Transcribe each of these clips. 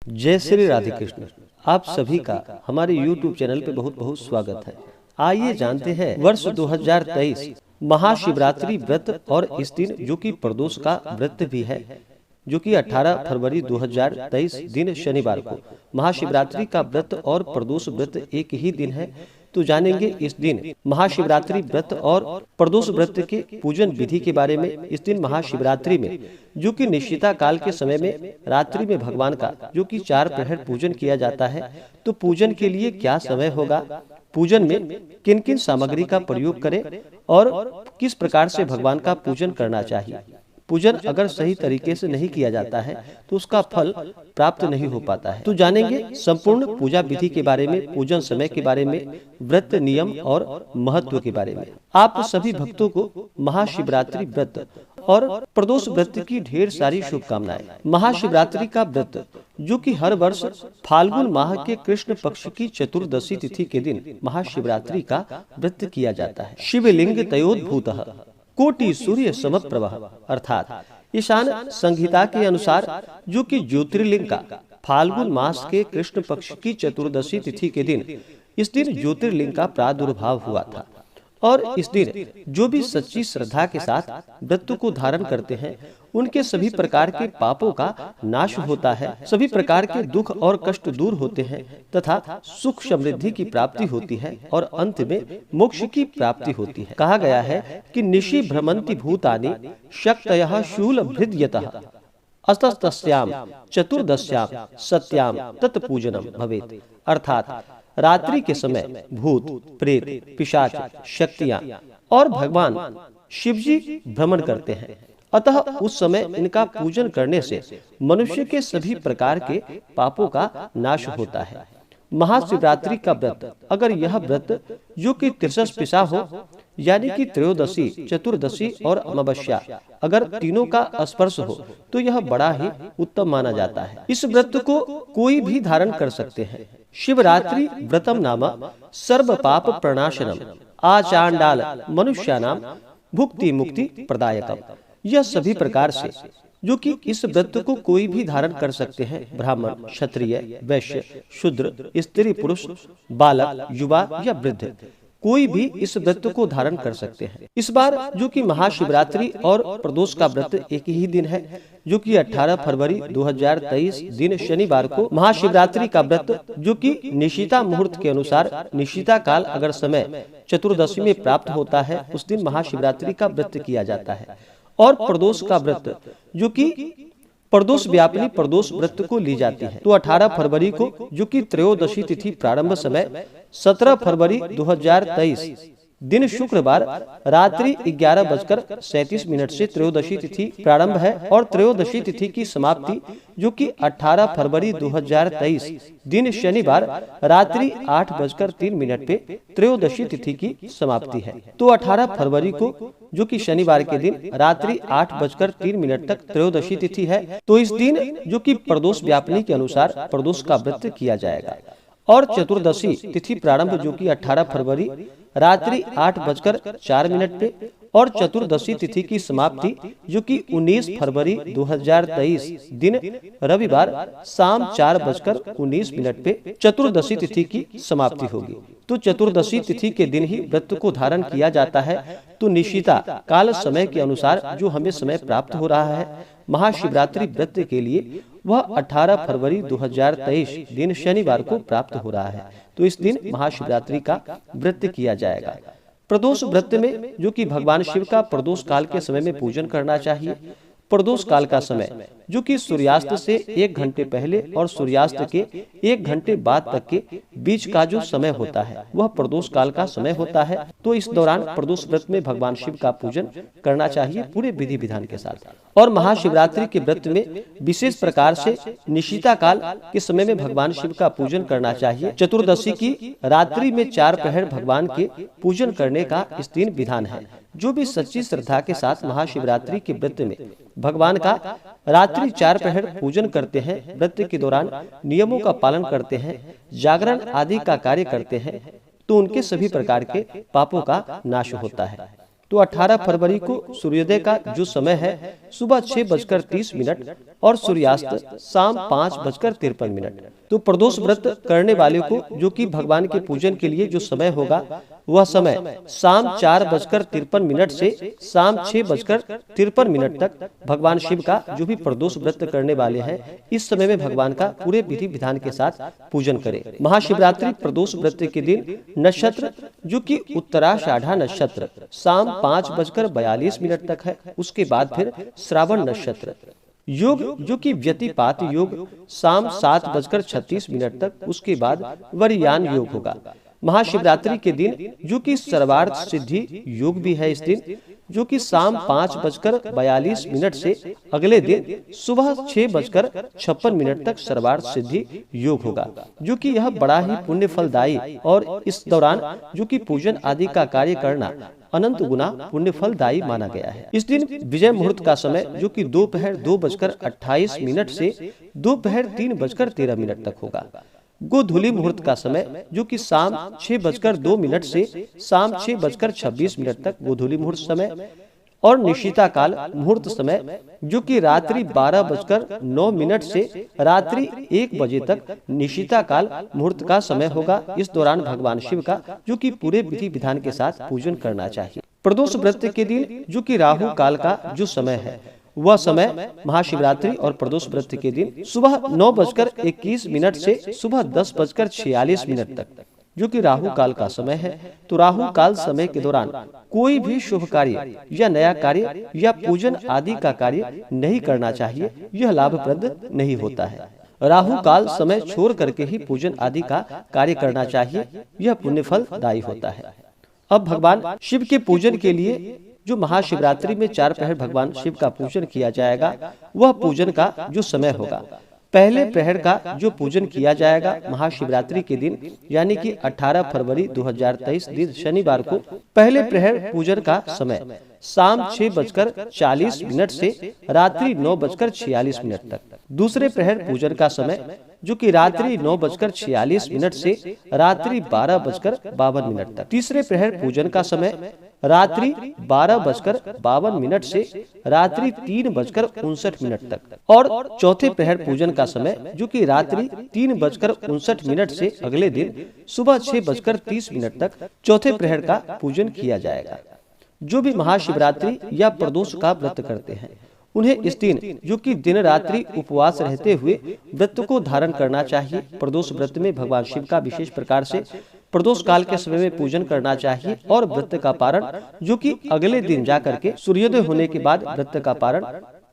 जय श्री राधे कृष्ण। आप सभी का हमारे YouTube चैनल पे बहुत बहुत स्वागत है। आइए जानते हैं वर्ष 2023 महाशिवरात्रि व्रत और इस दिन जो कि प्रदोष का व्रत भी है, जो कि 18 फरवरी 2023 दिन शनिवार को महाशिवरात्रि का व्रत और प्रदोष व्रत एक ही दिन है। तो जानेंगे इस दिन महाशिवरात्रि व्रत और प्रदोष व्रत के पूजन विधि के बारे में। इस दिन महाशिवरात्रि में जो कि निशिता काल के समय में रात्रि में भगवान का जो कि 4 प्रहर पूजन किया जाता है, तो पूजन के लिए क्या समय होगा, पूजन में किन किन सामग्री का प्रयोग करें और किस प्रकार से भगवान का पूजन करना चाहिए। पूजन अगर सही तरीके से नहीं किया जाता है तो उसका फल प्राप्त नहीं हो पाता है। तो जानेंगे संपूर्ण पूजा विधि के बारे में, पूजन समय के बारे में, व्रत नियम और महत्व के बारे में। आप सभी भक्तों को महाशिवरात्रि व्रत और प्रदोष व्रत की ढेर सारी शुभकामनाएं। महाशिवरात्रि का व्रत जो कि हर वर्ष फाल्गुन माह के कृष्ण पक्ष की चतुर्दशी तिथि के दिन महाशिवरात्रि का व्रत किया जाता है। शिवलिंग तयोद्भूतः कोटि सूर्य समप्रभः अर्थात ईशान संहिता के अनुसार जो कि ज्योतिर्लिंग का फाल्गुन मास के कृष्ण पक्ष की चतुर्दशी तिथि के दिन इस दिन ज्योतिर्लिंग का प्रादुर्भाव हुआ था। और इस दिन जो भी सच्ची श्रद्धा के साथ व्रत को धारण करते हैं उनके सभी प्रकार के पापों का नाश होता है, सभी प्रकार के दुख और कष्ट दूर होते हैं तथा सुख समृद्धि की प्राप्ति होती है और अंत में मोक्ष की प्राप्ति होती है। कहा गया है कि निशि भ्रमंति भूतानि शक्तयः शूलभृद्यतः अस्तस्तस्याम चतुर्दश्याम सत्याम तत्पूजनम भवेत्। अर्थात रात्रि के समय भूत प्रेत पिशाच शक्तियां और भगवान शिव जी भ्रमण करते हैं, अतः उस समय इनका पूजन करने से मनुष्य के सभी प्रकार के पापों का नाश होता है। महाशिवरात्रि का व्रत, अगर यह व्रत जो कि त्रिशश पिशा हो यानी कि त्रयोदशी चतुर्दशी और अमावस्या अगर तीनों का स्पर्श हो तो यह बड़ा ही उत्तम माना जाता है। इस व्रत को कोई भी धारण कर सकते हैं। शिवरात्रि व्रतम नाम सर्व पाप प्रणाशनम आचांडाल मनुष्यानाम भुक्ति मुक्ति प्रदायकम। यह सभी प्रकार से जो कि इस व्रत को कोई भी धारण कर सकते हैं, ब्राह्मण क्षत्रिय वैश्य शूद्र स्त्री पुरुष बालक युवा या वृद्ध, कोई भी इस व्रत को धारण कर सकते हैं। इस बार जो कि महाशिवरात्रि और प्रदोष का व्रत एक ही दिन है, जो कि 18 फरवरी 2023 दिन शनिवार को महाशिवरात्रि का व्रत जो कि निशिता मुहूर्त के अनुसार निशिता काल अगर समय चतुर्दशी में प्राप्त होता है उस दिन महाशिवरात्रि का व्रत किया जाता है। और प्रदोष का व्रत जो कि प्रदोष व्यापिनी प्रदोष व्रत को ली जाती है, तो 18 फरवरी को जो कि त्रयोदशी तिथि प्रारंभ समय 17 फरवरी 2023 दिन शुक्रवार रात्रि 11:37 से त्रयोदशी तिथि प्रारंभ है और त्रयोदशी तिथि की समाप्ति जो कि 18 फरवरी 2023 दिन शनिवार रात्रि 8:03 पे त्रयोदशी तिथि की समाप्ति है। तो 18 फरवरी को जो कि शनिवार के दिन रात्रि 8:03 तक त्रयोदशी तिथि है। तो इस दिन जो कि प्रदोष व्यापिनी के अनुसार प्रदोष का व्रत किया जाएगा और चतुर्दशी तिथि प्रारंभ जो कि 18 फरवरी रात्रि 8:04 पे और चतुर्दशी तिथि की समाप्ति जो कि 19 फरवरी 2023 दिन रविवार शाम 4:19 पे चतुर्दशी तिथि की समाप्ति होगी। तो चतुर्दशी तिथि के दिन ही व्रत को धारण किया जाता है। तो निशिता काल समय के अनुसार जो हमें समय प्राप्त हो रहा है महाशिवरात्रि व्रत के लिए वह 18 फरवरी 2023 दिन शनिवार को प्राप्त हो रहा है। तो इस दिन महाशिवरात्रि का व्रत किया जाएगा। प्रदोष व्रत में जो कि भगवान शिव का प्रदोष काल के समय में पूजन करना चाहिए। प्रदोष काल का समय जो कि सूर्यास्त से 1 घंटे पहले और सूर्यास्त के 1 घंटे बाद तक के बीच का जो समय होता है वह प्रदोष काल का समय होता है। तो इस दौरान प्रदोष व्रत में भगवान शिव का पूजन करना चाहिए पूरे विधि विधान के साथ। और महाशिवरात्रि के व्रत में विशेष प्रकार से निशिता काल के समय में भगवान शिव का पूजन करना चाहिए। चतुर्दशी की रात्रि में 4 प्रहर भगवान के पूजन करने का इस दिन विधान है। जो भी सच्ची श्रद्धा के साथ महाशिवरात्रि के व्रत में भगवान का रात्रि 4 प्रहर पूजन करते हैं, व्रत के दौरान नियमों का पालन करते हैं, जागरण आदि का कार्य करते हैं, तो उनके सभी प्रकार के पापों का नाश होता है। तो 18 फरवरी को सूर्योदय का जो समय है सुबह 6:30 और सूर्यास्त शाम 5:53। तो प्रदोष व्रत करने वाले को जो कि भगवान के पूजन के लिए जो समय होगा वह समय शाम 4:53 से शाम 6:53 तक भगवान शिव का जो भी प्रदोष व्रत करने वाले हैं इस समय में भगवान का पूरे विधि विधान के साथ पूजन करें। महाशिवरात्रि प्रदोष व्रत के दिन नक्षत्र जो कि उत्तराषाढ़ा नक्षत्र शाम 5:42 तक है। उसके बाद फिर श्रावण नक्षत्र। योग जो कि व्यतिपात योग शाम 7:36 तक। उसके बाद वरियान योग होगा। महाशिवरात्रि के दिन जो कि सर्वार्थ सिद्धि योग भी है इस दिन, जो कि शाम 5:42 से अगले दिन सुबह 6:56 तक सर्वार्थ सिद्धि योग होगा, जो कि यह बड़ा ही पुण्य फलदायी और इस दौरान जो कि पूजन आदि का कार्य करना अनंत गुना पुण्य फलदायी माना गया है। इस दिन विजय मुहूर्त का समय जो कि दोपहर 2:28 से दोपहर 3:13 तक होगा। गोधूली मुहूर्त का समय जो कि शाम 6:02 से शाम 6:26 तक गोधूली मुहूर्त समय। और निशिता काल मुहूर्त समय जो कि रात्रि 12:09 से रात्रि 1 बजे तक निशिता काल मुहूर्त का समय होगा। इस दौरान भगवान शिव का जो कि पूरे विधि विधान के साथ पूजन करना चाहिए। प्रदोष व्रत के दिन जो कि राहु काल का जो समय है वह समय महाशिवरात्रि और प्रदोष व्रत के दिन सुबह 9:21 से सुबह 10:46 तक जो कि राहु काल का समय है। तो राहु काल समय के दौरान कोई भी शुभ कार्य या नया कार्य या पूजन आदि का कार्य नहीं करना चाहिए, यह लाभप्रद नहीं होता है। राहु काल समय छोड़ करके ही पूजन आदि का कार्य करना चाहिए, यह पुण्य फलदायी होता है। अब भगवान शिव के पूजन के लिए जो महाशिवरात्रि में 4 प्रहर भगवान शिव का पूजन किया जाएगा वह पूजन का जो समय होगा, पहले प्रहर का जो पूजन किया जाएगा महाशिवरात्रि के दिन यानी कि 18 फरवरी 2023 दिन शनिवार को पहले प्रहर पूजन का समय शाम 6:40 से रात्रि 9:46 तक। दूसरे प्रहर पूजन का समय जो कि रात्रि 9:46 से रात्रि 12:52 तक। तीसरे प्रहर पूजन का समय रात्रि 12:52 से रात्रि 3:59 तक। और चौथे प्रहर पूजन का समय जो कि रात्रि 3:59 से अगले दिन सुबह 6:30 तक चौथे प्रहर का पूजन किया जाएगा। जो भी महाशिवरात्रि या प्रदोष का व्रत करते हैं उन्हें इस दिन जो कि दिन रात्रि उपवास रहते हुए व्रत को धारण करना चाहिए। प्रदोष व्रत में भगवान शिव का विशेष प्रकार से प्रदोष काल के समय में पूजन करना चाहिए और व्रत का पारण जो कि अगले दिन जाकर के सूर्योदय होने के बाद व्रत का पारण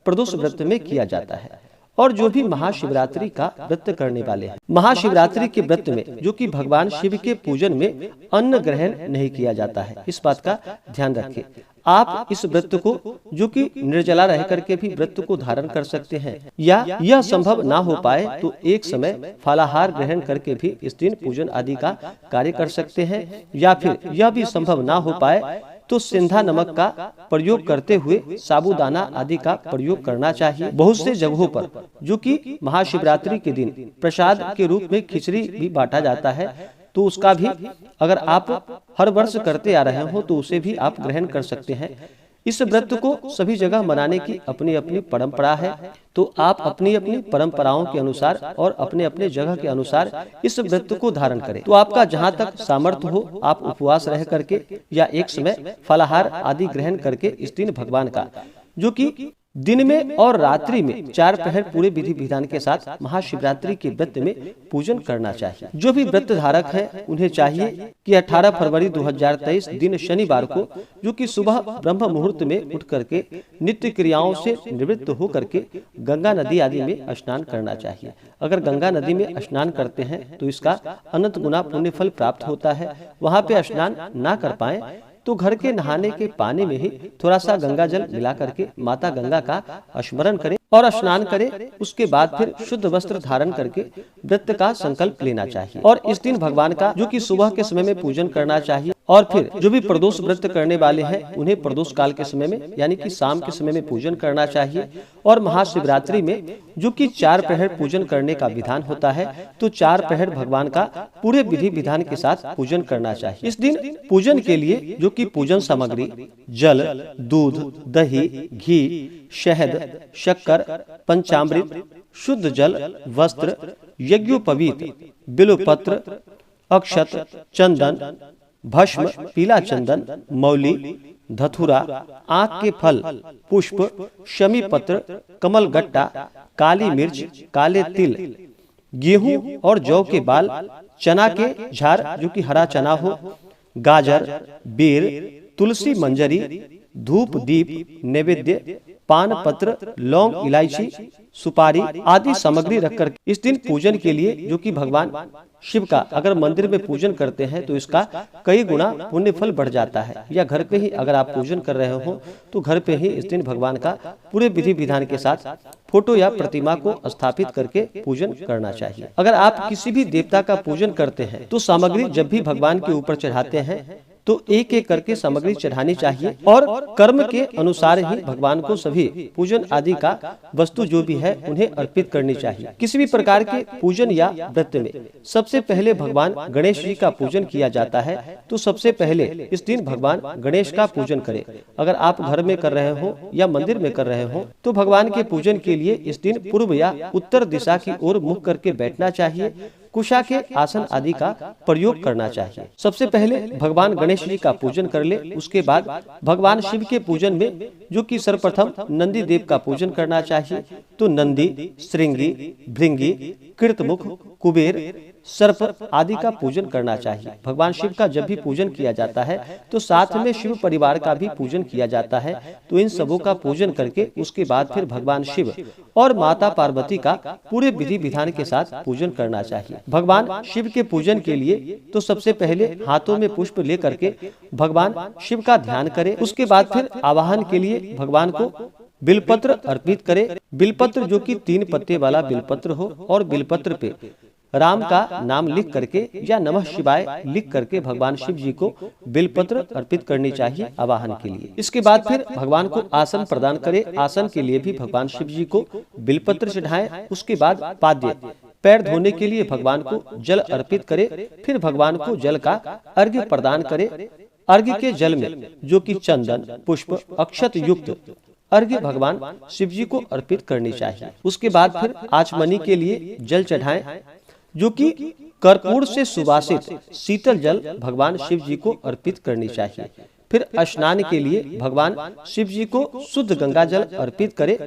प्रदोष व्रत में किया जाता है। और जो भी महाशिवरात्रि का व्रत करने वाले हैं, महाशिवरात्रि के व्रत में जो कि भगवान शिव के पूजन में अन्न ग्रहण नहीं किया जाता है, इस बात का ध्यान रखें। आप इस व्रत को जो कि निर्जला रह करके भी व्रत को धारण कर सकते हैं, या यह संभव ना हो पाए तो एक समय फलाहार ग्रहण करके भी इस दिन पूजन आदि का कार्य कर सकते हैं, या फिर यह भी संभव ना हो पाए तो सिंधा नमक का प्रयोग करते हुए साबूदाना आदि का प्रयोग करना चाहिए। बहुत से जगहों पर जो कि महाशिवरात्रि के दिन प्रसाद के रूप में खिचड़ी भी बांटा जाता है, तो उसका भी अगर आप हर वर्ष करते आ रहे हो तो उसे भी आप ग्रहण कर सकते हैं। इस व्रत को सभी जगह मनाने की अपनी अपनी परंपरा है, तो आप अपनी अपनी परंपराओं के अनुसार और अपने अपने जगह के अनुसार इस व्रत को धारण करें। तो आपका जहां तक सामर्थ्य हो आप उपवास रह करके या एक समय फलाहार आदि ग्रहण करके इस दिन भगवान का जो कि दिन में और रात्रि में 4 प्रहर पूरे विधि विधान के साथ महाशिवरात्रि के व्रत में पूजन करना चाहिए। जो भी व्रत धारक है उन्हें चाहिए कि 18 फरवरी 2023 दिन शनिवार को जो कि सुबह ब्रह्म मुहूर्त में उठ करके नित्य क्रियाओं से निवृत्त हो करके गंगा नदी आदि में स्नान करना चाहिए। अगर गंगा नदी में स्नान करते हैं तो इसका अनंत गुना पुण्य फल प्राप्त होता है। वहाँ पे स्नान ना कर पाए तो घर के नहाने के पानी में ही थोड़ा सा गंगा जल मिला करके माता गंगा का स्मरण करें और स्नान करें। उसके बाद फिर शुद्ध वस्त्र धारण करके व्रत का संकल्प लेना चाहिए और इस दिन भगवान का जो कि सुबह के समय में पूजन करना चाहिए। और फिर जो भी प्रदोष व्रत करने वाले हैं उन्हें प्रदोष काल के समय में यानी कि शाम के समय में पूजन करना चाहिए। और महाशिवरात्रि में जो कि 4 प्रहर पूजन करने का विधान होता है, तो 4 प्रहर भगवान का पूरे विधि विधान के साथ पूजन करना चाहिए। इस दिन पूजन के लिए जो कि पूजन सामग्री जल, दूध, दही, घी, शहद, शक्कर, पंचामृत, शुद्ध जल, वस्त्र, यज्ञोपवीत, बिल्वपत्र, अक्षत, चंदन, भस्म, पीला चंदन, मौली, धतूरा, आँख के फल, पुष्प, शमी पत्र, कमल गट्टा, काली मिर्च, काले तिल, गेहूं और जौ के बाल, चना के झार जो कि हरा चना हो, गाजर, बेर, तुलसी मंजरी, धूप दीप, नैवेद्य, पान पत्र, लौंग, इलायची, सुपारी आदि सामग्री रखकर इस दिन पूजन के लिए, जो कि भगवान शिव का अगर मंदिर में पूजन करते हैं तो इसका कई गुना पुण्य फल बढ़ जाता है। या घर पे ही अगर आप पूजन कर रहे हो तो घर पे ही इस दिन भगवान का पूरे विधि विधान के साथ फोटो या प्रतिमा को स्थापित करके पूजन करना चाहिए। अगर आप किसी भी देवता का पूजन करते हैं तो सामग्री जब भी भगवान के ऊपर चढ़ाते हैं तो एक एक करके सामग्री चढ़ानी चाहिए और कर्म के अनुसार ही भगवान को सभी पूजन आदि का वस्तु जो भी है उन्हें अर्पित करनी चाहिए। किसी भी प्रकार के पूजन या व्रत में सबसे पहले भगवान गणेश जी का पूजन किया जाता है, तो सबसे पहले इस दिन भगवान गणेश का पूजन करें। अगर आप घर में कर रहे हो या मंदिर में कर रहे हो तो भगवान के पूजन के लिए इस दिन पूर्व या उत्तर दिशा की ओर मुख करके बैठना चाहिए। कुशा के आसन आदि का प्रयोग करना चाहिए। सबसे पहले भगवान गणेश जी का पूजन कर ले, उसके बाद भगवान शिव के पूजन में जो कि सर्वप्रथम नंदी देव का पूजन करना चाहिए। तो नंदी, श्रृंगी, भृंगी, कृतमुख, कुबेर, सर्प आदि का पूजन करना चाहिए। भगवान शिव का जब भी पूजन किया जाता है तो साथ में शिव परिवार का भी पूजन किया जाता है। तो इन सबों का पूजन करके उसके बाद फिर भगवान शिव और माता पार्वती का पूरे विधि विधान के साथ पूजन करना चाहिए। भगवान शिव के पूजन के लिए तो सबसे पहले हाथों में पुष्प लेकर के भगवान शिव का ध्यान करें। उसके बाद फिर आवाहन के लिए भगवान को बिलपत्र अर्पित करें। बिलपत्र जो कि 3 पत्ते वाला बिलपत्र हो और बिलपत्र पे राम का नाम लिख करके या नमः शिवाय लिख करके भगवान शिव जी को बिलपत्र अर्पित करनी चाहिए आवाहन के लिए। इसके बाद फिर भगवान को आसन प्रदान करें। आसन के लिए भी भगवान शिव जी को बिलपत्र चढ़ाएं। उसके बाद पाद्य पैर धोने के लिए भगवान को जल अर्पित करें। फिर भगवान को जल का अर्घ्य प्रदान करें। अर्घ्य के जल में जो कि चंदन, पुष्प, अक्षत युक्त अर्घ्य भगवान शिव जी को अर्पित करनी चाहिए। उसके बाद फिर आचमनी के लिए जल चढ़ाएं, जो कि कर्पूर से सुवासित शीतल जल भगवान शिव जी को अर्पित करनी चाहिए। फिर स्नान के लिए भगवान शिव जी को शुद्ध गंगा जल अर्पित करें।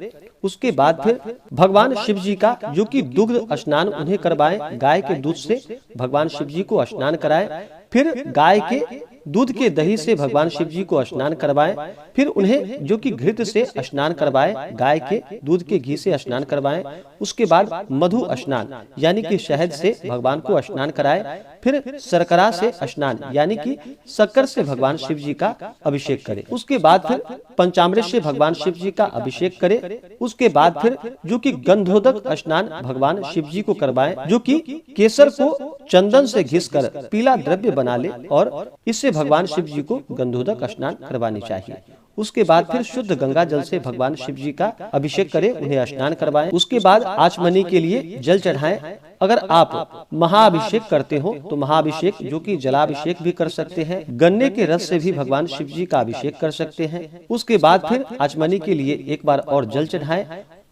उसके बाद फिर भगवान शिव जी का जो कि दुग्ध स्नान उन्हें करवाएं। गाय के दूध से भगवान शिव जी को स्नान कराएं। फिर गाय के दूध के दही से भगवान शिव जी को स्नान करवाएं। फिर उन्हें जो कि घृत से स्नान करवाएं, गाय के दूध के घी से स्नान करवाएं। उसके बाद मधु स्नान यानी कि शहद से भगवान को स्नान कराएं। फिर शर्करा से स्नान यानी कि शक्कर से भगवान शिव जी का अभिषेक करें। उसके बाद फिर पंचामृत से भगवान शिव जी का अभिषेक करें। उसके बाद फिर जो कि गंधोदक स्नान भगवान शिव जी को करवाएं, जो कि केसर को चंदन से घिसकर पीला द्रव्य बना ले और इससे भगवान शिव जी को गंधोदक स्नान करवानी चाहिए। उसके बाद फिर शुद्ध गंगा जल से भगवान शिव जी का अभिषेक करें, उन्हें स्नान करवाएं। उसके बाद आचमनी के लिए जल चढ़ाएं। अगर आप महाअभिषेक करते हो तो महाअभिषेक जो कि जलाभिषेक भी कर सकते हैं। गन्ने के रस से भी भगवान शिव जी का अभिषेक कर सकते हैं। उसके बाद फिर आचमनी के लिए एक बार और जल चढ़ाएं।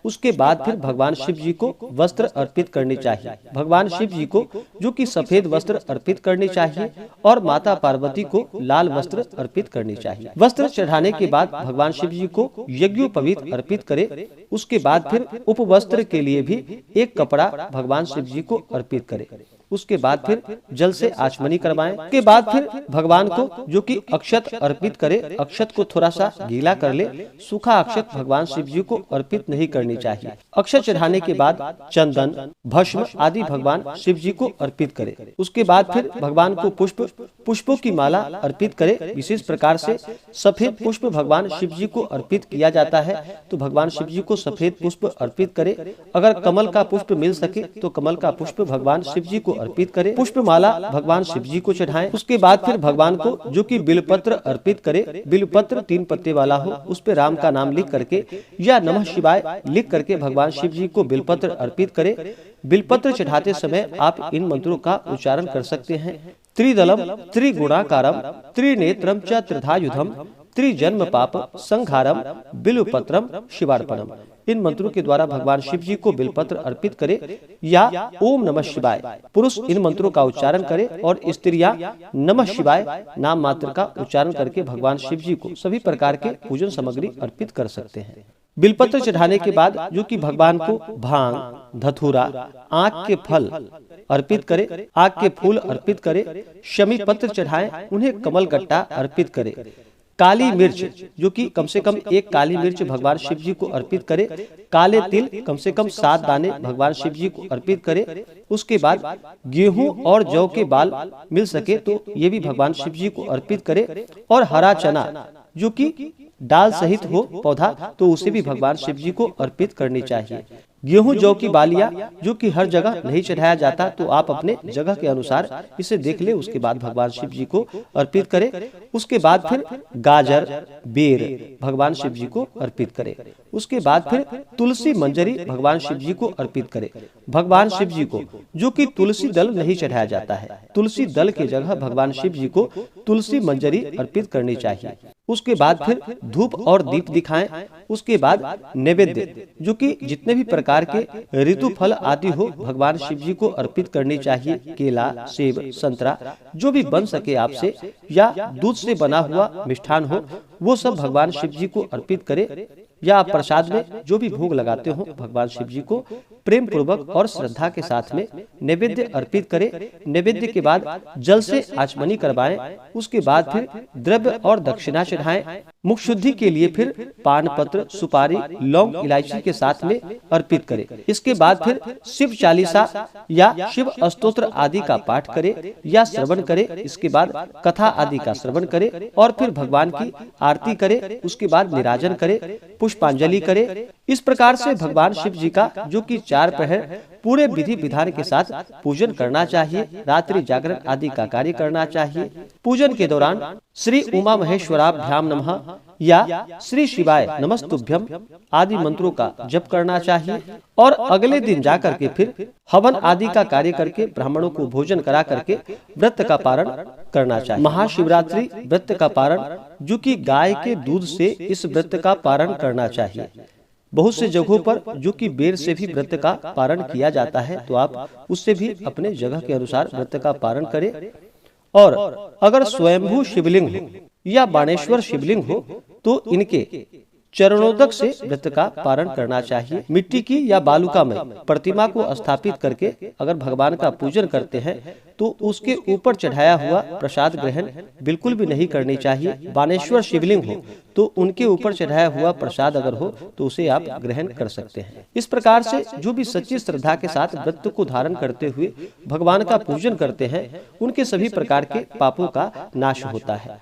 उसके बाद फिर भगवान शिव जी को वस्त्र अर्पित करनी चाहिए। भगवान शिव जी को जो कि सफेद वस्त्र अर्पित करनी चाहिए और माता पार्वती को लाल वस्त्र अर्पित करनी चाहिए। वस्त्र चढ़ाने के बाद भगवान शिव जी को यज्ञोपवीत अर्पित करें। उसके बाद फिर उपवस्त्र के लिए भी एक कपड़ा भगवान शिव जी को अर्पित करें। उसके बाद फिर जल से आचमनी करवाएं। उसके बाद फिर भगवान को जो कि अक्षत अर्पित करे, अक्षत को थोड़ा सा गीला कर ले। सूखा अक्षत भगवान शिव जी को अर्पित नहीं करनी चाहिए। अक्षत चढ़ाने के बाद चंदन, भस्म आदि भगवान शिव जी को अर्पित करे। उसके बाद फिर भगवान को पुष्पों की माला अर्पित करे। विशेष प्रकार से सफेद पुष्प भगवान शिव जी को अर्पित किया जाता है, तो भगवान शिव जी को सफेद पुष्प अर्पित करे। अगर कमल का पुष्प मिल सके तो कमल का पुष्प भगवान शिव जी को अर्पित करें। पुष्प माला भगवान शिव जी को चढ़ाएं। उसके बाद फिर भगवान को जो कि बिलपत्र अर्पित करे। बिलपत्र 3 पत्ते वाला हो, उस पे राम का नाम लिख करके या नमः शिवाय लिख करके भगवान शिव जी को बिलपत्र अर्पित करें। बिलपत्र चढ़ाते समय आप इन मंत्रों का उच्चारण कर सकते हैं। त्रिदलम त्रिगुणाकारम त्रिनेत्रम च त्रिधायुधम त्रिजन्म पाप संघारम बिल्वपत्रम शिवार्पणम। इन मंत्रों के द्वारा भगवान शिव जी को बिलपत्र अर्पित करे या ओम नमः शिवाय। पुरुष इन मंत्रों का उच्चारण करे और स्त्रियां नमः शिवाय नाम मात्र का उच्चारण करके भगवान शिव जी को सभी प्रकार के पूजन सामग्री अर्पित कर सकते हैं। बिलपत्र चढ़ाने के बाद जो कि भगवान को भांग, धतूरा, आँख के फल अर्पित करे, आँख के फूल अर्पित करे, शमी पत्र चढ़ाएं, उन्हें कमल गट्टा अर्पित करे, काली मिर्च जो कि कम से कम 1 काली मिर्च भगवान शिव जी को अर्पित करे, काले तिल कम से कम 7 दाने भगवान शिव जी को अर्पित करे। उसके बाद गेहूं और जौ के बाल मिल सके तो ये भी भगवान शिव जी को अर्पित करे, और हरा चना जो कि डाल सहित हो पौधा तो उसे भी भगवान शिव जी को अर्पित करनी चाहिए। गेहूं जौ की बालियां जो कि हर जगह नहीं चढ़ाया जाता तो आप अपने जगह के अनुसार इसे देख ले, उसके बाद भगवान शिव जी को अर्पित करें। उसके बाद फिर गाजर, बेर भगवान शिव जी को अर्पित करें। उसके बाद फिर तुलसी मंजरी भगवान शिव जी को अर्पित करें। भगवान शिव जी को जो कि तुलसी दल नहीं चढ़ाया जाता है, तुलसी दल के जगह भगवान शिव जी को तुलसी मंजरी अर्पित करनी चाहिए। उसके बाद फिर धूप और दीप दिखाएं। उसके बाद नैवेद्य जो कि जितने भी प्रकार के ऋतु फल आदि हो भगवान शिव जी को अर्पित करनी चाहिए। केला, सेब, संतरा जो भी बन सके आपसे, या दूध से बना हुआ मिष्ठान हो वो सब भगवान शिव जी को अर्पित करे, या आप प्रसाद में जो भी भोग लगाते हो भगवान शिव जी को प्रेम पूर्वक और श्रद्धा के साथ में नैवेद्य अर्पित करें। नैवेद्य के बाद जल से आचमनी करवाएं। उसके बाद फिर द्रव्य और दक्षिणा चढ़ाएं। मुख शुद्धि के लिए फिर पान पत्र, सुपारी, लौंग, इलायची के साथ में अर्पित करें। इसके बाद फिर शिव चालीसा या शिव स्तोत्र आदि का पाठ करें या श्रवण करें। इसके बाद कथा आदि का श्रवण करें और फिर भगवान की आरती करें। उसके बाद निराजन करें, पुष्पांजलि करें। इस प्रकार से भगवान शिव जी का जो कि 4 पहर पूरे विधि विधान के साथ पूजन करना चाहिए। रात्रि जागरण आदि का कार्य करना चाहिए। पूजन के दौरान श्री उमा महेश्वराभ्याम नमः या श्री शिवाय नमस्तुभ्यम आदि मंत्रों का जप करना चाहिए, और अगले दिन जाकर के फिर हवन आदि का कार्य करके ब्राह्मणों को भोजन करा करके व्रत का पारण करना चाहिए। महाशिवरात्रि व्रत का पारण जो कि गाय के दूध से इस व्रत का पारण करना चाहिए। बहुत से जगहों पर जो कि बेर से भी व्रत का पारण किया जाता है तो आप उससे भी अपने जगह के अनुसार व्रत का पारण करें। और अगर स्वयंभू शिवलिंग हो या बाणेश्वर शिवलिंग हो तो इनके चरणोदक से व्रत का पारण करना चाहिए। मिट्टी की या बालुका में प्रतिमा को स्थापित करके अगर भगवान का पूजन करते हैं तो उसके ऊपर चढ़ाया हुआ प्रसाद ग्रहण बिल्कुल भी नहीं करनी चाहिए। बाणेश्वर शिवलिंग हो तो उनके ऊपर चढ़ाया हुआ प्रसाद अगर हो तो उसे आप ग्रहण कर सकते हैं। इस प्रकार से जो भी सच्ची श्रद्धा के साथ व्रत को धारण करते हुए भगवान का पूजन करते हैं उनके सभी प्रकार के पापों का नाश होता है।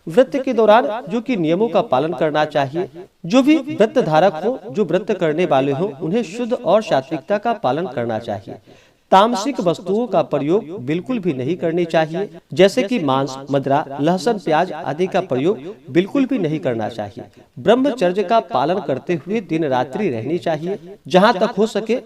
व्रत के दौरान जो कि नियमों का पालन करना चाहिए। जो भी व्रत धारक हो, जो व्रत करने वाले हो, उन्हें शुद्ध और सात्विकता का पालन करना चाहिए। तामसिक वस्तुओं का प्रयोग बिल्कुल भी नहीं करनी चाहिए, जैसे कि मांस, मदिरा, लहसुन, प्याज आदि का प्रयोग बिल्कुल भी नहीं करना चाहिए। ब्रह्मचर्य का पालन करते हुए दिन रात्रि रहनी चाहिए। जहाँ तक हो सके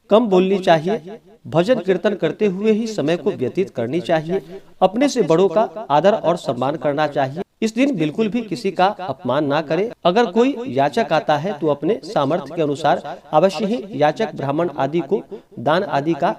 कम बोलनी चाहिए। भजन कीर्तन करते हुए ही समय को व्यतीत करनी चाहिए। अपने से बड़ों का आदर और सम्मान करना चाहिए। इस दिन बिल्कुल भी किसी का अपमान ना करे। अगर कोई याचक आता है तो अपने सामर्थ्य के अनुसार अवश्य ही याचक ब्राह्मण आदि को दान आदि का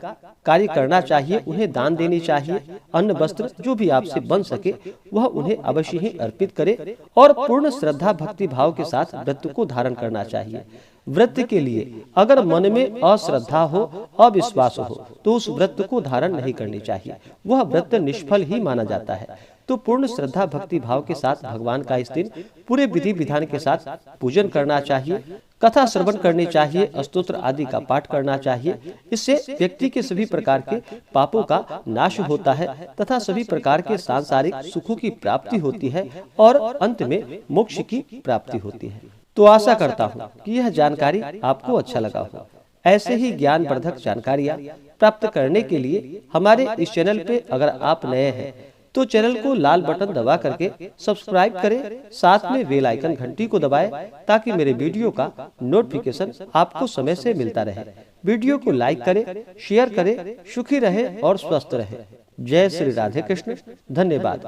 कार्य करना चाहिए। उन्हें दान देनी चाहिए। अन्न वस्त्र जो भी आपसे बन सके वह उन्हें अवश्य ही अर्पित करे और पूर्ण श्रद्धा भक्ति भाव के साथ व्रत को धारण करना चाहिए। व्रत के लिए अगर मन में अश्रद्धा हो, अविश्वास हो तो उस व्रत को धारण नहीं करनी चाहिए। वह व्रत निष्फल ही माना जाता है। तो पूर्ण श्रद्धा भक्ति भाव के साथ भगवान का इस दिन पूरे विधि विधान के साथ पूजन करना चाहिए। कथा श्रवण करनी चाहिए। स्तोत्र आदि का पाठ करना चाहिए। इससे व्यक्ति के सभी प्रकार के पापों का नाश होता है तथा सभी प्रकार के सांसारिक सुखों की प्राप्ति होती है और अंत में मोक्ष की प्राप्ति होती है। तो आशा करता हूँ कि यह जानकारी आपको अच्छा लगा हो। ऐसे ही ज्ञानवर्धक जानकारियाँ प्राप्त करने के लिए हमारे इस चैनल पे अगर आप नए हैं तो चैनल को लाल बटन दबा करके सब्सक्राइब करें, साथ में बेल आइकन घंटी को दबाएं ताकि मेरे वीडियो का नोटिफिकेशन आपको समय से मिलता रहे। वीडियो को लाइक करें, शेयर करें। सुखी रहे और स्वस्थ रहे। जय श्री राधे कृष्ण। धन्यवाद।